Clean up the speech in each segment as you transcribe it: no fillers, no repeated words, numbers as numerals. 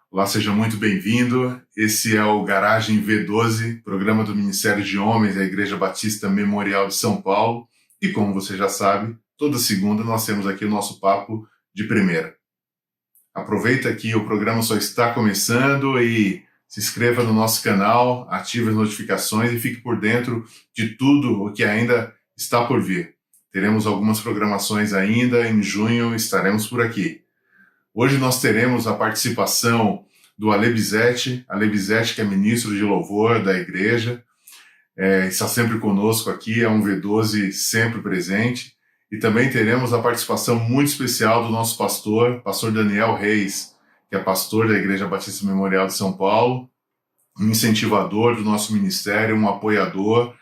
Olá, seja muito bem-vindo. Esse é o Garagem V12, programa do Ministério de Homens da Igreja Batista Memorial de São Paulo. E como você já sabe, toda segunda nós temos aqui o nosso papo de primeira. Aproveita que o programa só está começando e se inscreva no nosso canal, ative as notificações e fique por dentro de tudo o que ainda está por vir. Teremos algumas programações ainda, em junho estaremos por aqui. Hoje nós teremos a participação do Ale Bizete que é ministro de louvor da igreja, está sempre conosco aqui, é um V12 sempre presente. E também teremos a participação muito especial do nosso pastor Daniel Reis, que é pastor da Igreja Batista Memorial de São Paulo, um incentivador do nosso ministério, um apoiador,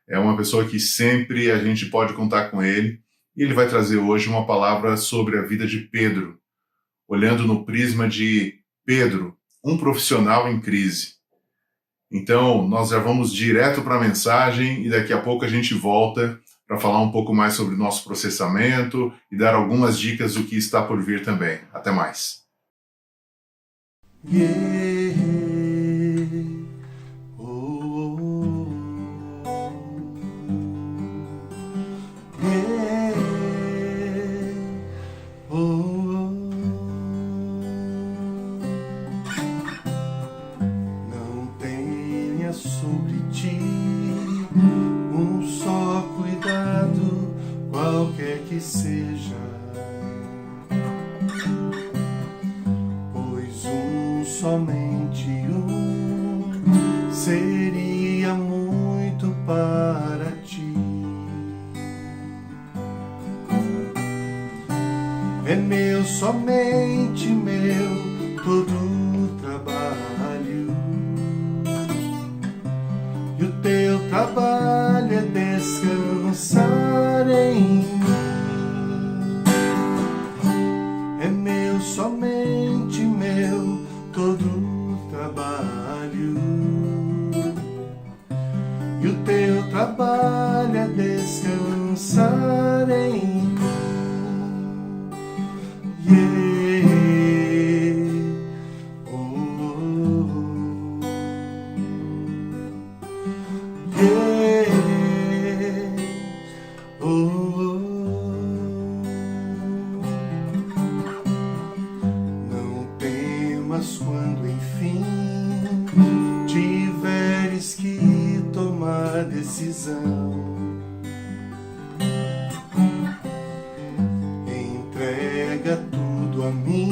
é uma pessoa que sempre a gente pode contar com ele. E ele vai trazer hoje uma palavra sobre a vida de Pedro, olhando no prisma de Pedro, um profissional em crise. Então, nós já vamos direto para a mensagem e daqui a pouco a gente volta para falar um pouco mais sobre o nosso processamento e dar algumas dicas do que está por vir também. Até mais. Seja, pois somente seria muito para ti. É meu, somente meu, todo o trabalho, e o teu trabalho é descansar em mim. Somente meu, todo o trabalho, e o teu trabalho é descansar em mim. Quando enfim tiveres que tomar decisão, entrega tudo a mim,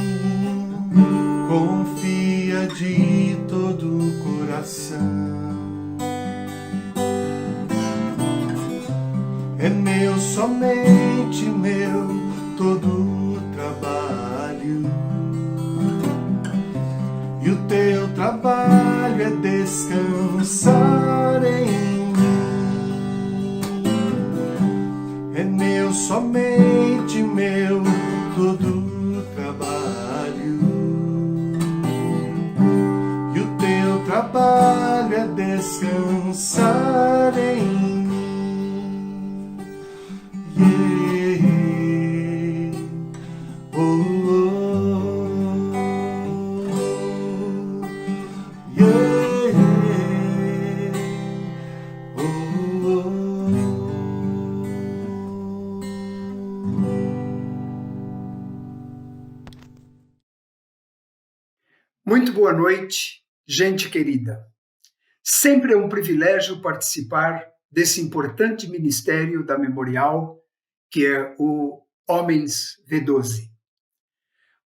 confia de todo o coração. É meu, somente meu, todo o trabalho, e o teu trabalho é descansar em mim. É meu, somente meu, todo o trabalho, e o teu trabalho é descansar em mim. Muito boa noite, gente querida. Sempre é um privilégio participar desse importante ministério da Memorial, que é o Homens V12.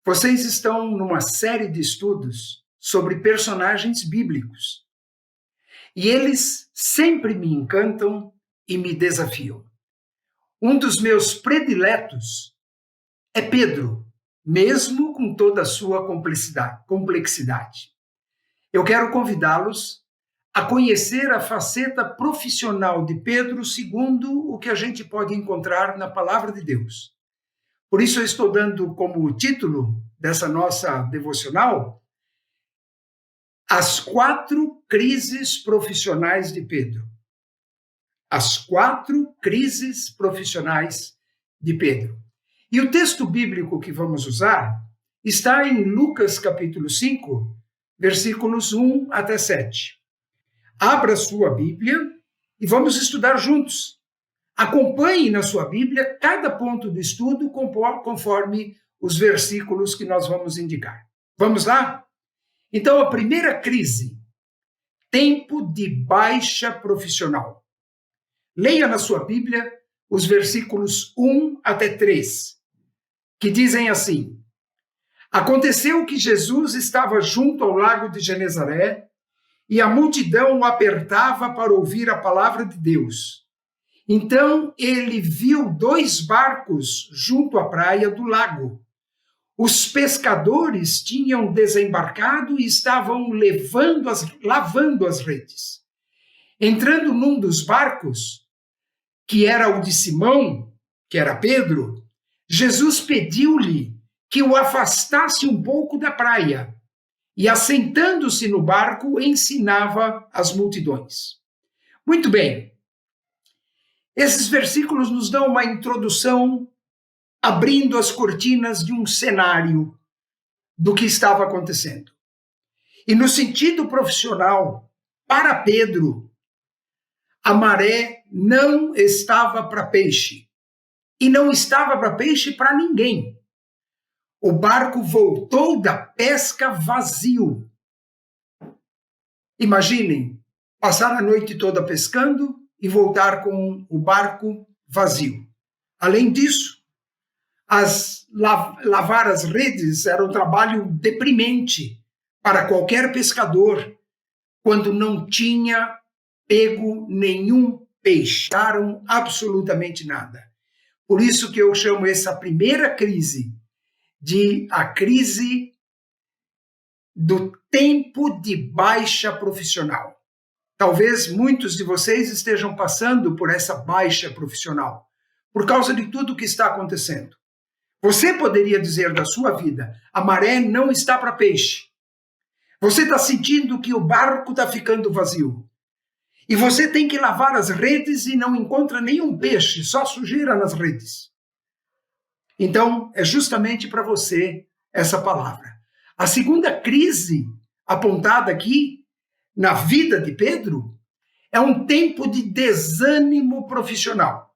Vocês estão numa série de estudos sobre personagens bíblicos. E eles sempre me encantam e me desafiam. Um dos meus prediletos é Pedro, mesmo com toda a sua complexidade. Eu quero convidá-los a conhecer a faceta profissional de Pedro segundo o que a gente pode encontrar na Palavra de Deus. Por isso eu estou dando como título dessa nossa devocional As 4 crises profissionais de Pedro. As 4 crises profissionais de Pedro. E o texto bíblico que vamos usar está em Lucas capítulo 5, versículos 1 até 7. Abra sua Bíblia e vamos estudar juntos. Acompanhe na sua Bíblia cada ponto do estudo conforme os versículos que nós vamos indicar. Vamos lá? Então, a primeira crise, tempo de baixa profissional. Leia na sua Bíblia os versículos 1 até 3, que dizem assim: Aconteceu que Jesus estava junto ao lago de Genezaré e a multidão o apertava para ouvir a palavra de Deus. Então ele viu 2 barcos junto à praia do lago. Os pescadores tinham desembarcado e estavam lavando as redes. Entrando num dos barcos, que era o de Simão, que era Pedro, Jesus pediu-lhe que o afastasse um pouco da praia e, assentando-se no barco, ensinava as multidões. Muito bem. Esses versículos nos dão uma introdução, abrindo as cortinas de um cenário do que estava acontecendo. E no sentido profissional, para Pedro, a maré não estava para peixe. E não estava para peixe para ninguém. O barco voltou da pesca vazio. Imaginem, passar a noite toda pescando e voltar com o barco vazio. Além disso, lavar as redes era um trabalho deprimente para qualquer pescador quando não tinha pego nenhum peixe. Não absolutamente nada. Por isso que eu chamo essa primeira crise de a crise do tempo de baixa profissional. Talvez muitos de vocês estejam passando por essa baixa profissional, por causa de tudo que está acontecendo. Você poderia dizer da sua vida, a maré não está para peixe. Você está sentindo que o barco está ficando vazio. E você tem que lavar as redes e não encontra nenhum peixe, só sujeira nas redes. Então, é justamente para você essa palavra. A segunda crise apontada aqui na vida de Pedro é um tempo de desânimo profissional.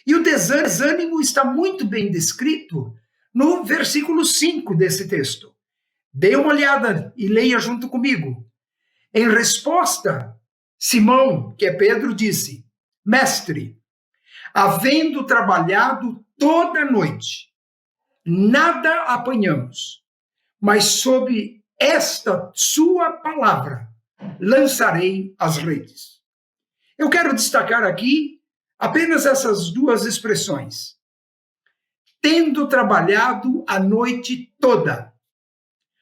E o desânimo está muito bem descrito no versículo 5 desse texto. Dê uma olhada e leia junto comigo. Em resposta, Simão, que é Pedro, disse: Mestre, havendo trabalhado toda a noite, nada apanhamos, mas sob esta sua palavra lançarei as redes. Eu quero destacar aqui apenas essas 2 expressões. Tendo trabalhado a noite toda.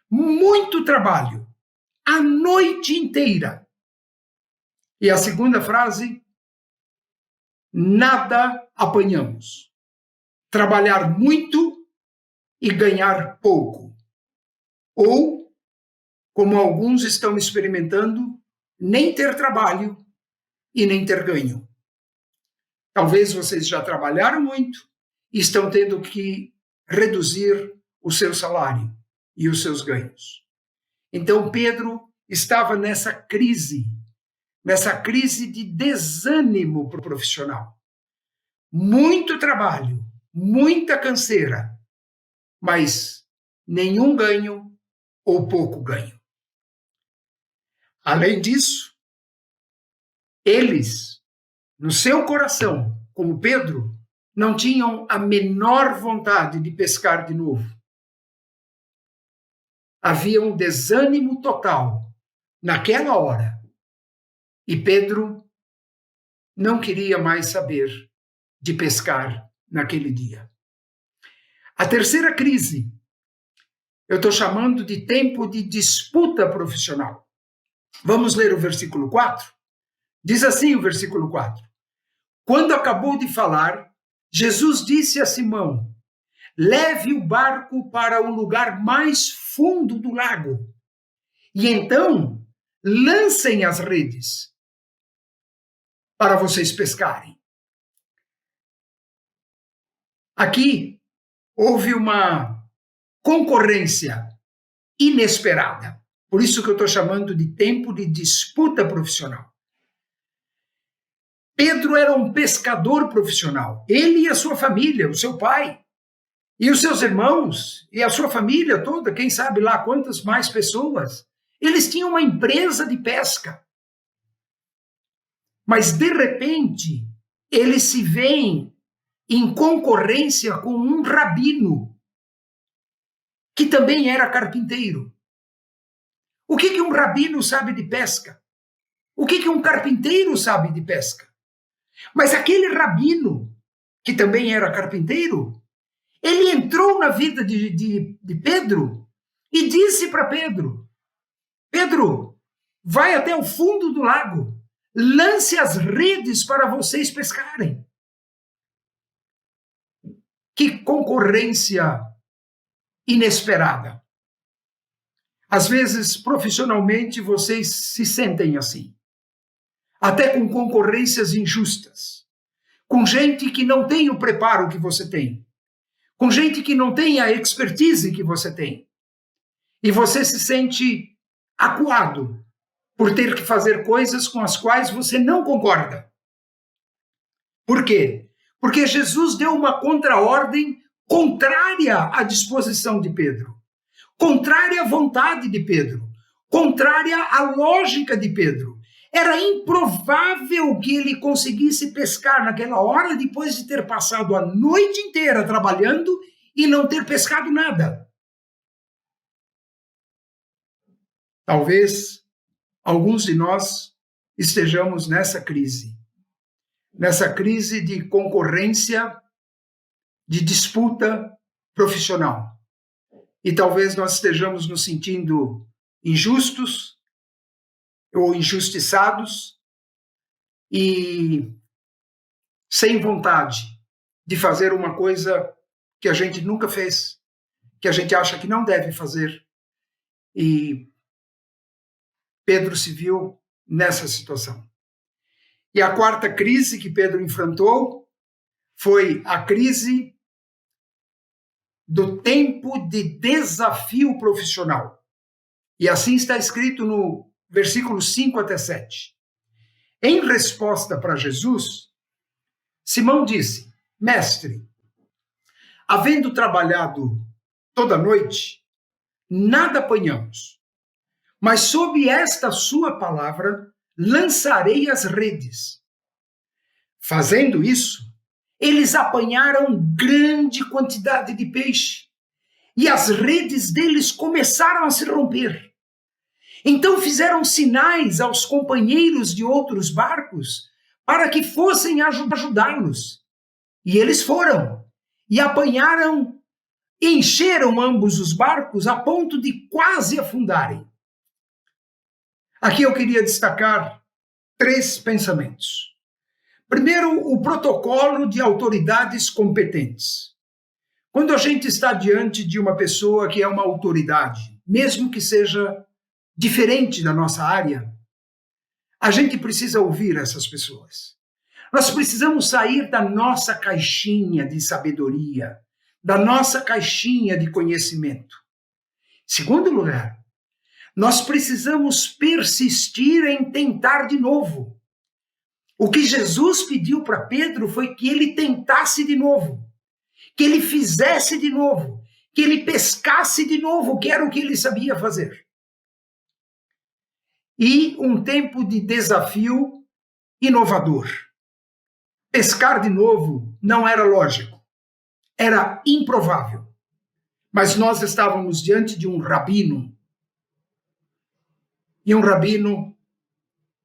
Muito trabalho. A noite inteira. E a segunda frase, nada apanhamos. Trabalhar muito e ganhar pouco. Ou, como alguns estão experimentando, nem ter trabalho e nem ter ganho. Talvez vocês já trabalharam muito e estão tendo que reduzir o seu salário e os seus ganhos. Então Pedro estava nessa crise de desânimo profissional. Muito trabalho, muita canseira, mas nenhum ganho ou pouco ganho. Além disso, eles, no seu coração, como Pedro, não tinham a menor vontade de pescar de novo. Havia um desânimo total naquela hora. E Pedro não queria mais saber de pescar naquele dia. A terceira crise, eu estou chamando de tempo de disputa profissional. Vamos ler o versículo 4? Diz assim o versículo 4. Quando acabou de falar, Jesus disse a Simão: leve o barco para o lugar mais fundo do lago, e então lancem as redes para vocês pescarem. Aqui houve uma concorrência inesperada. Por isso que eu estou chamando de tempo de disputa profissional. Pedro era um pescador profissional. Ele e a sua família, o seu pai, e os seus irmãos, e a sua família toda, quem sabe lá quantas mais pessoas, eles tinham uma empresa de pesca. Mas, de repente, eles se veem em concorrência com um rabino, que também era carpinteiro. O que um rabino sabe de pesca? O que um carpinteiro sabe de pesca? Mas aquele rabino, que também era carpinteiro, ele entrou na vida de Pedro e disse para Pedro: Pedro, vai até o fundo do lago, lance as redes para vocês pescarem. Que concorrência inesperada. Às vezes, profissionalmente, vocês se sentem assim. Até com concorrências injustas. Com gente que não tem o preparo que você tem. Com gente que não tem a expertise que você tem. E você se sente acuado por ter que fazer coisas com as quais você não concorda. Por quê? Porque Jesus deu uma contraordem contrária à disposição de Pedro, contrária à vontade de Pedro, contrária à lógica de Pedro. Era improvável que ele conseguisse pescar naquela hora depois de ter passado a noite inteira trabalhando e não ter pescado nada. Talvez alguns de nós estejamos nessa crise de concorrência, de disputa profissional. E talvez nós estejamos nos sentindo injustos ou injustiçados e sem vontade de fazer uma coisa que a gente nunca fez, que a gente acha que não deve fazer. E Pedro se viu nessa situação. E a quarta crise que Pedro enfrentou foi a crise do tempo de desafio profissional. E assim está escrito no versículos 5 até 7. Em resposta para Jesus, Simão disse: Mestre, havendo trabalhado toda a noite, nada apanhamos, mas sob esta sua palavra lançarei as redes. Fazendo isso, eles apanharam grande quantidade de peixe, e as redes deles começaram a se romper. Então fizeram sinais aos companheiros de outros barcos para que fossem ajudá-los. E eles foram, e apanharam, encheram ambos os barcos a ponto de quase afundarem. Aqui eu queria destacar 3 pensamentos. Primeiro, o protocolo de autoridades competentes. Quando a gente está diante de uma pessoa que é uma autoridade, mesmo que seja diferente da nossa área, a gente precisa ouvir essas pessoas. Nós precisamos sair da nossa caixinha de sabedoria, da nossa caixinha de conhecimento. Segundo lugar, nós precisamos persistir em tentar de novo. O que Jesus pediu para Pedro foi que ele tentasse de novo, que ele fizesse de novo, que ele pescasse de novo, que era o que ele sabia fazer. E um tempo de desafio inovador. Pescar de novo não era lógico, era improvável. Mas nós estávamos diante de um rabino. E um rabino,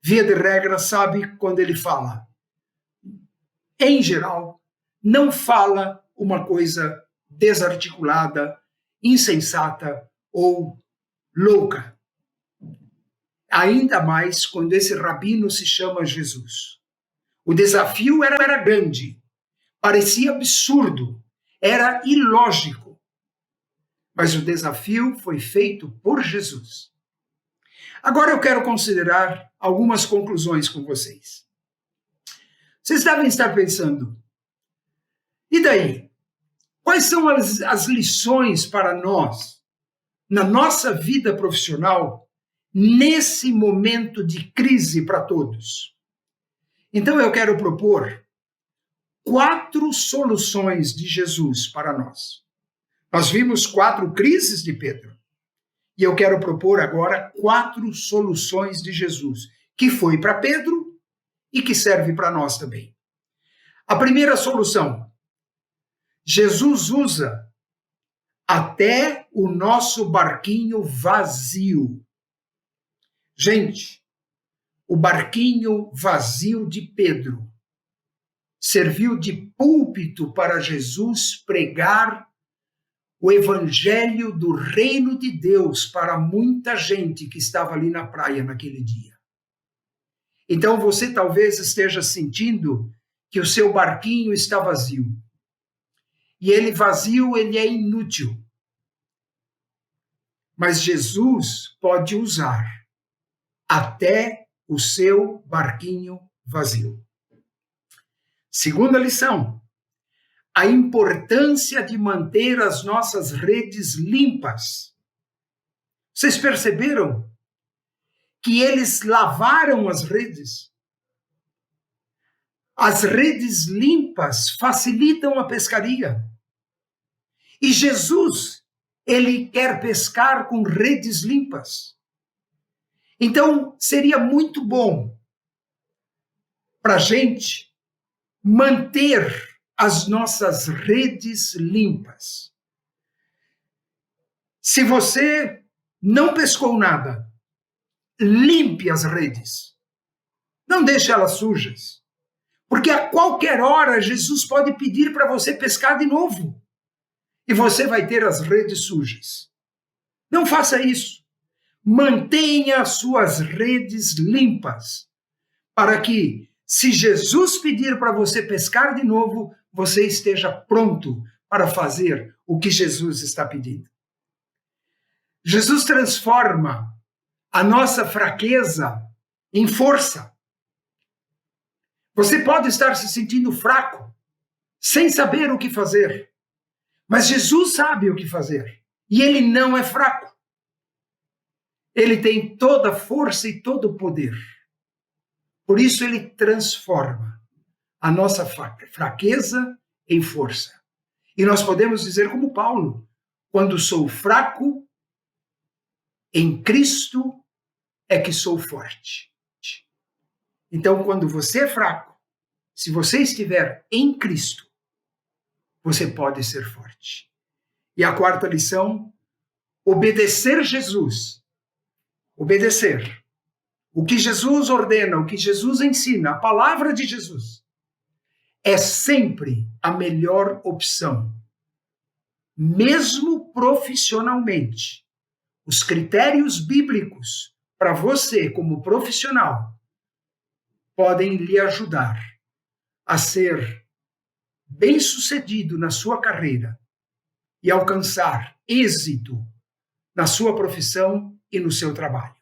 via de regra, sabe quando ele fala. Em geral, não fala uma coisa desarticulada, insensata ou louca. Ainda mais quando esse rabino se chama Jesus. O desafio era grande, parecia absurdo, era ilógico. Mas o desafio foi feito por Jesus. Agora eu quero considerar algumas conclusões com vocês. Vocês devem estar pensando, e daí? Quais são as lições para nós, na nossa vida profissional, nesse momento de crise para todos. Então eu quero propor 4 soluções de Jesus para nós. Nós vimos 4 crises de Pedro. E eu quero propor agora 4 soluções de Jesus, que foi para Pedro e que serve para nós também. A primeira solução: Jesus usa até o nosso barquinho vazio. Gente, o barquinho vazio de Pedro serviu de púlpito para Jesus pregar o evangelho do reino de Deus para muita gente que estava ali na praia naquele dia. Então você talvez esteja sentindo que o seu barquinho está vazio. E ele vazio, ele é inútil. Mas Jesus pode usar até o seu barquinho vazio. Segunda lição: a importância de manter as nossas redes limpas. Vocês perceberam que eles lavaram as redes? As redes limpas facilitam a pescaria. E Jesus, ele quer pescar com redes limpas. Então, seria muito bom para a gente manter as nossas redes limpas. Se você não pescou nada, limpe as redes. Não deixe elas sujas. Porque a qualquer hora Jesus pode pedir para você pescar de novo. E você vai ter as redes sujas. Não faça isso. Mantenha as suas redes limpas. Para que, se Jesus pedir para você pescar de novo, você esteja pronto para fazer o que Jesus está pedindo. Jesus transforma a nossa fraqueza em força. Você pode estar se sentindo fraco, sem saber o que fazer. Mas Jesus sabe o que fazer. E ele não é fraco. Ele tem toda a força e todo o poder. Por isso ele transforma a nossa fraqueza em força. E nós podemos dizer como Paulo: quando sou fraco, em Cristo é que sou forte. Então, quando você é fraco, se você estiver em Cristo, você pode ser forte. E a quarta lição: obedecer Jesus. Obedecer. O que Jesus ordena, o que Jesus ensina, a palavra de Jesus, é sempre a melhor opção. Mesmo profissionalmente, os critérios bíblicos para você como profissional podem lhe ajudar a ser bem-sucedido na sua carreira e alcançar êxito na sua profissão e no seu trabalho.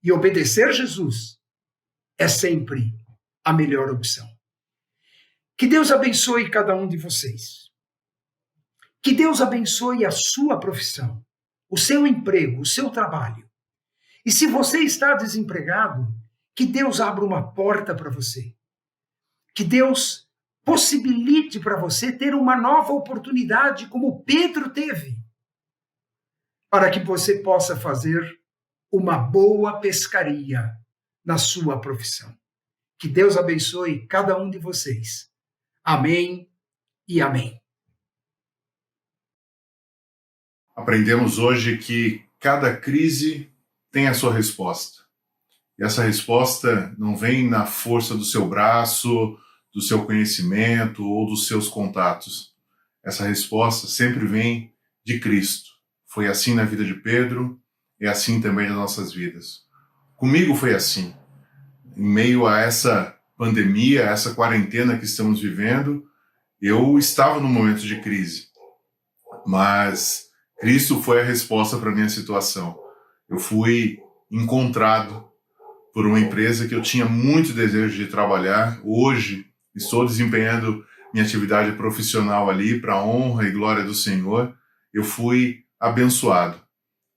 E obedecer Jesus é sempre a melhor opção. Que Deus abençoe cada um de vocês. Que Deus abençoe a sua profissão, o seu emprego, o seu trabalho. E se você está desempregado, que Deus abra uma porta para você. Que Deus possibilite para você ter uma nova oportunidade como Pedro teve, para que você possa fazer uma boa pescaria na sua profissão. Que Deus abençoe cada um de vocês. Amém e amém. Aprendemos hoje que cada crise tem a sua resposta. E essa resposta não vem na força do seu braço, do seu conhecimento ou dos seus contatos. Essa resposta sempre vem de Cristo. Foi assim na vida de Pedro, é assim também nas nossas vidas. Comigo foi assim. Em meio a essa pandemia, a essa quarentena que estamos vivendo, eu estava num momento de crise. Mas Cristo foi a resposta para a minha situação. Eu fui encontrado por uma empresa que eu tinha muito desejo de trabalhar. Hoje estou desempenhando minha atividade profissional ali para a honra e glória do Senhor. Eu fui abençoado.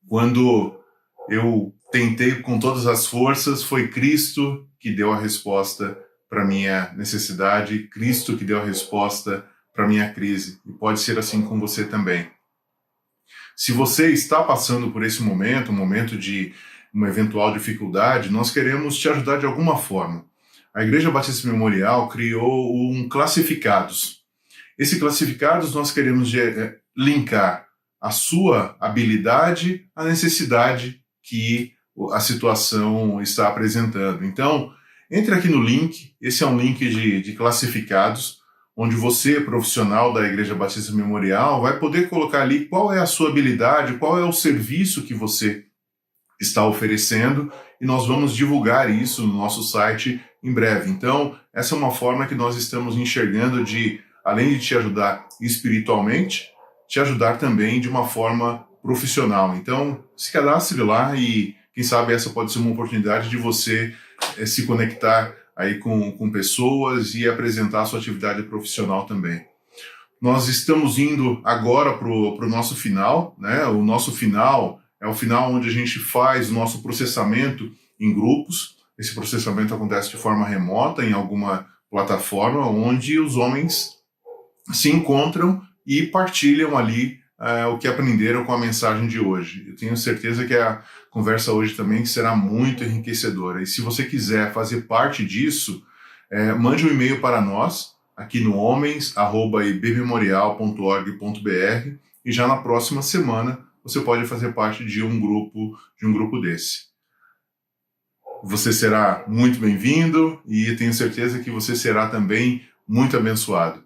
Quando eu tentei com todas as forças, foi Cristo que deu a resposta para minha necessidade, Cristo que deu a resposta para minha crise. E pode ser assim com você também. Se você está passando por esse momento, um momento de uma eventual dificuldade, nós queremos te ajudar de alguma forma. A Igreja Batista Memorial criou um classificados. Esse classificados nós queremos linkar a sua habilidade à necessidade que a situação está apresentando. Então, entre aqui no link, esse é um link de classificados, onde você, profissional da Igreja Batista Memorial, vai poder colocar ali qual é a sua habilidade, qual é o serviço que você está oferecendo, e nós vamos divulgar isso no nosso site em breve. Então, essa é uma forma que nós estamos enxergando de, além de te ajudar espiritualmente, te ajudar também de uma forma profissional. Então, se cadastre lá e, quem sabe, essa pode ser uma oportunidade de você se conectar aí com pessoas e apresentar a sua atividade profissional também. Nós estamos indo agora para o nosso final, né? O nosso final é o final onde a gente faz o nosso processamento em grupos. Esse processamento acontece de forma remota em alguma plataforma onde os homens se encontram e partilham ali o que aprenderam com a mensagem de hoje. Eu tenho certeza que a conversa hoje também será muito enriquecedora. E se você quiser fazer parte disso, mande um e-mail para nós, aqui no homens@ibmemorial.org.br, e já na próxima semana você pode fazer parte de um grupo desse. Você será muito bem-vindo e tenho certeza que você será também muito abençoado.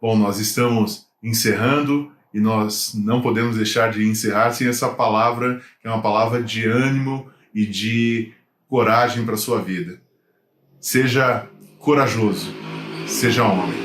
Bom, nós estamos encerrando e nós não podemos deixar de encerrar sem essa palavra, que é uma palavra de ânimo e de coragem para a sua vida. Seja corajoso, seja homem.